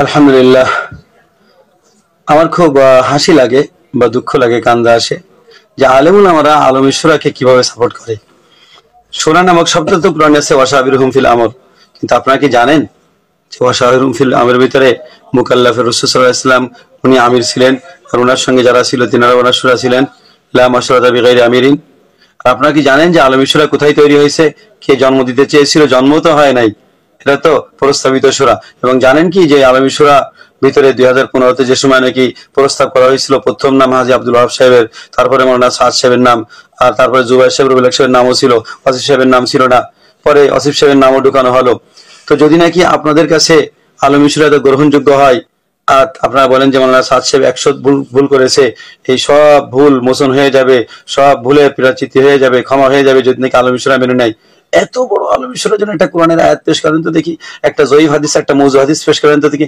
আলহামদুলিল্লাহ, আমার খুব হাসি লাগে বা দুঃখ লাগে, কান্দা আসে যে আলেমুল আমরা আলম সুরাকে কিভাবে সাপোর্ট করে। সুরা নামক শব্দ তো কোরআনে আছে ওয়াশাবিরহুম ফিল আমর, কিন্তু আপনারা কি জানেন যে ওয়াশাবিরহুম ফিল আমরের ভিতরে মুকাল্লাফের রাসূল সাল্লাল্লাহু আলাইহি ওয়াসাল্লাম উনি আমির ছিলেন, আর ওনার সঙ্গে যারা ছিল তিনারা ওনার সুরা ছিলেন লা মাশরাতা বিগাইরি আমিরিন। আর আপনারা কি জানেন যে আলম সুরা কোথায় তৈরি হয়েছে, কে জন্ম দিতে চেয়েছিল? জন্ম তো হয় নাই, এটা তো প্রস্তাবিত সুরা। এবং জানেন কি যে আলমী সুরা ভিতরে 2015-তে যে সময় নাকি প্রস্তাব করা হয়েছিল, প্রথম নাম হাজী আব্দুল ওয়াহাব সাহেবের, তারপরে মৌলানা সাদ সাহেবের নাম, আর তারপরে জুবাইর সাহেব, রুবেল সাহেবের নামও ছিল, আসিফ সাহেবের নাম ছিল না, পরে আসিফ সাহেবের নামও ঢুকানো হলো। তো যদি নাকি আপনাদের কাছে আলমী সুরা এত গ্রহণযোগ্য হয়, আর আপনারা বলেন যে মৌলানা সাদ সাহেব 100 ভুল করেছে, এই সব ভুল মোচন হয়ে যাবে, সব ভুলের প্রাচিতি হয়ে যাবে, ক্ষমা হয়ে যাবে যদি নাকি আলমী সুরা মেনে নেয়। এত বড় আলমী সুরার জন্য একটা কোরআনের আয়াত পেশ করেন তো দেখি, একটা জয়ীফ হাদিস, একটা মৌজু হাদিস পেশ করেন তো দেখি।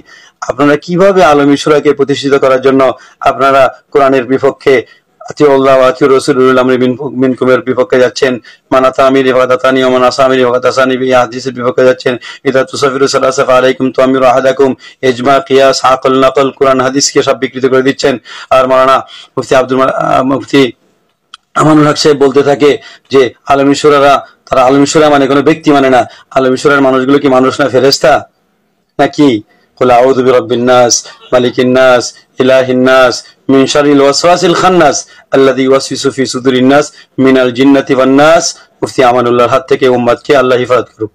আপনারা কিভাবে আলমী সুরাকে প্রতিষ্ঠিত করার জন্য আপনারা কোরআনের বিপক্ষে আতিউল্লাহ ওয়া আতিউর রাসূলুল আমরি মিনকুমের বিপক্ষে যাচ্ছেন, মানাতা আমিরি ফাদাতানি ওয়া মানাসা আমিরি ফাদাতাসানি এই হাদিসের বিপক্ষে যাচ্ছেন। ইদা তুসাফিরু সালাসাফা আলাইকুম তুআমিরু আহাদাকুম, ইজমা কিয়াস আকল নকল কোরআন হাদিসকে সব বিকৃত করে দিচ্ছেন। আর মাওলানা মুফতি আমানুল হক সাহেব বলতে থাকে যে আলমী সুরারা, তারা আলমী সুরা মানে কোনো ব্যক্তি মানে না, আলমী সুরার মানুষগুলো কি মানুষ না ফেরেশতা নাকি? কুল আউযু বিরাব্বিন নাস মালিকিন নাস ইলাহিন নাস মিন শাররিল ওয়াসওয়াসিল খান্নাস আল্লাযী ইউওয়াসওয়িসু ফি সুদুরিন নাস মিনাল জিন্নাতি ওয়ান নাস। মুফতি আমানুল্লাহর হাত থেকে উম্মতকে আল্লাহ হিফাজত করুক।